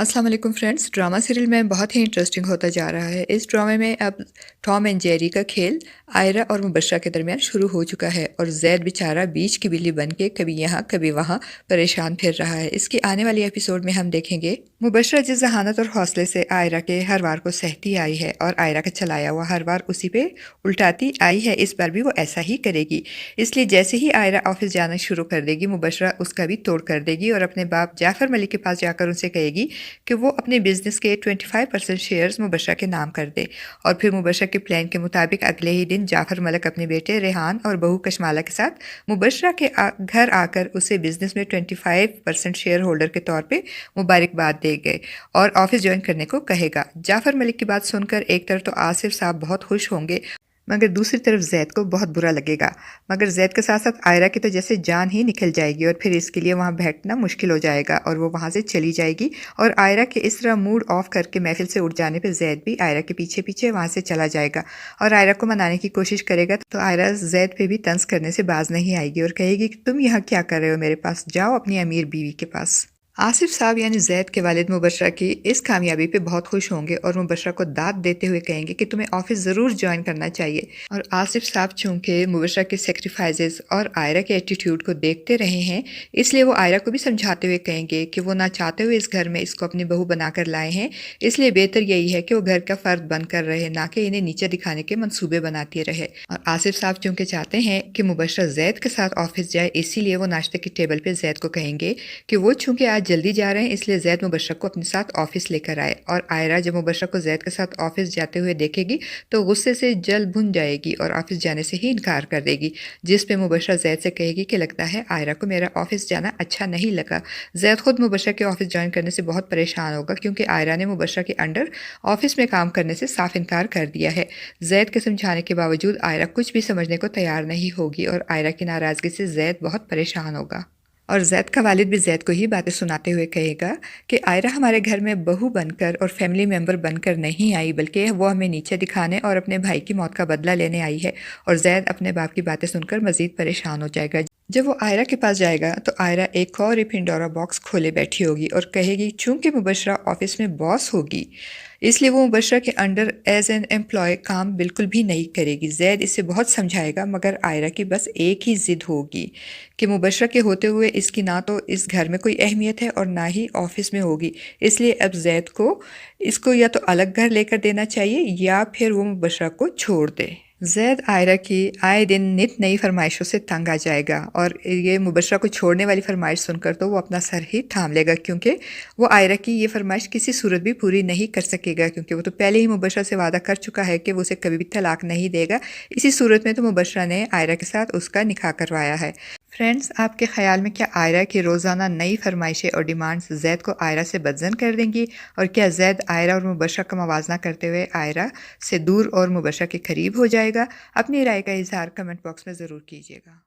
अस्सलाम वालेकुम friends. Drama serial में बहुत ही इंटरेस्टिंग होता जा रहा है। इस ड्रामे में अब टॉम एंड जेरी का खेल आयरा और मुबशरा के दरमियान शुरू हो चुका है और जैद बेचारा बीच की बिल्ली बन के कभी यहाँ कभी वहाँ परेशान फिर रहा है। इसकी आने वाली एपिसोड में हम देखेंगे मुबशरा जिस जहानत और हौसले से आयरा के हर वार को सहती आई है और आयरा का चलाया हुआ हर वार उसी पे उल्टाती आई है, इस बार भी वो ऐसा ही करेगी। इसलिए जैसे ही आयरा ऑफिस जाना शुरू कर देगी मुबशरा उसका भी तोड़ कर देगी और अपने बाप जाफर मलिक के पास जाकर उनसे कहेगी कि वो अपने बिजनेस के 25% शेयर्स मुबशरा के नाम कर दे। और फिर मुबशरा के प्लान के मुताबिक अगले ही दिन जाफर मलिक अपने बेटे रेहान और बहू कशमाला के साथ मुबशरा के घर आकर उसे बिजनेस में 25% शेयर होल्डर के तौर पे मुबारकबाद दे गए और ऑफिस ज्वाइन करने को कहेगा। जाफर मलिक की बात सुनकर एक तरफ तो आसिफ साहब बहुत खुश होंगे मगर दूसरी तरफ जैद को बहुत बुरा लगेगा। मगर जैद के साथ साथ आयरा की तो जैसे जान ही निकल जाएगी और फिर इसके लिए वहाँ बैठना मुश्किल हो जाएगा और वो वहाँ से चली जाएगी। और आयरा के इस तरह मूड ऑफ करके महफिल से उठ जाने पर जैद भी आयरा के पीछे पीछे वहाँ से चला जाएगा और आयरा को मनाने की कोशिश करेगा तो आयरा जैद पे भी तंज करने से बाज नहीं आएगी और कहेगी कि तुम यहाँ क्या कर रहे हो मेरे पास, जाओ अपनी अमीर बीवी के पास। आसिफ साहब यानी जैद के वालिद मुबशरा की इस कामयाबी पे बहुत खुश होंगे और मुबशरा को दाद देते हुए कहेंगे कि तुम्हें ऑफिस ज़रूर ज्वाइन करना चाहिए। और आसिफ साहब चूंकि मुबशरा के सेक्रीफाइसेस और आयरा के एटीट्यूड को देखते रहे हैं इसलिए वो आयरा को भी समझाते हुए कहेंगे कि वो ना चाहते हुए इस घर में इसको अपनी बहू बनाकर लाए हैं, इसलिए बेहतर यही है कि वो घर का फ़र्द बनकर रहे, ना कि इन्हें नीचे दिखाने के मंसूबे बनाती रहे। और आसिफ साहब चूंकि चाहते हैं कि मुबशरा जैद के साथ ऑफिस जाए इसीलिए वो नाश्ते की टेबल पर जैद को कहेंगे कि वो चूंकि आज जल्दी जा रहे हैं इसलिए जैद मुबशरा को अपने साथ ऑफिस लेकर आए। और आयरा जब मुबशरा को जैद के साथ ऑफिस जाते हुए देखेगी तो गुस्से से जल भुन जाएगी और ऑफिस जाने से ही इनकार कर देगी, जिस पे मुबशरा जैद से कहेगी कि लगता है आयरा को मेरा ऑफिस जाना अच्छा नहीं लगा। जैद खुद मुबशरा के ऑफिस ज्वाइन करने से बहुत परेशान होगा क्योंकि आयरा ने मुबशरा के अंडर ऑफिस में काम करने से साफ इनकार कर दिया है। जैद के समझाने के बावजूद आयरा कुछ भी समझने को तैयार नहीं होगी और आयरा की नाराज़गी से जैद बहुत परेशान होगा। और जैद का वालिद भी जैद को ही बातें सुनाते हुए कहेगा कि आयरा हमारे घर में बहू बनकर और फैमिली मेंबर बनकर नहीं आई बल्कि वो हमें नीचे दिखाने और अपने भाई की मौत का बदला लेने आई है। और जैद अपने बाप की बातें सुनकर मजीद परेशान हो जाएगा। जब वो आयरा के पास जाएगा तो आयरा एक और ही पिंडोरा बॉक्स खोले बैठी होगी और कहेगी चूंकि मुबशरा ऑफिस में बॉस होगी इसलिए वो मुबशरा के अंडर एज एन एम्प्लॉय काम बिल्कुल भी नहीं करेगी। जैद इसे बहुत समझाएगा मगर आयरा की बस एक ही ज़िद होगी कि मुबशरा के होते हुए इसकी ना तो इस घर में कोई अहमियत है और ना ही ऑफिस में होगी, इसलिए अब जैद को इसको या तो अलग घर लेकर देना चाहिए या फिर वो मुबशरा को छोड़ दे। जैद आयरा की आए दिन नित नई फरमाइशों से तंग आ जाएगा और ये मुबशरा को छोड़ने वाली फरमाइश सुनकर तो वो अपना सर ही थाम लेगा क्योंकि वो आयरा की ये फरमाइश किसी सूरत भी पूरी नहीं कर सकेगा क्योंकि वो तो पहले ही मुबशरा से वादा कर चुका है कि वो उसे कभी भी तलाक नहीं देगा। इसी सूरत में तो मुबशरा ने आयरा के साथ उसका निकाह करवाया है। फ्रेंड्स, आपके ख्याल में क्या आयरा की रोज़ाना नई फरमाइशें और डिमांड्स जैद को आयरा से बदजन कर देंगी और क्या जैद आयरा और मुबशरा का मवाजना करते हुए आयरा से दूर और मुबशरा के करीब हो जाएगा? अपनी राय का इजहार कमेंट बॉक्स में ज़रूर कीजिएगा।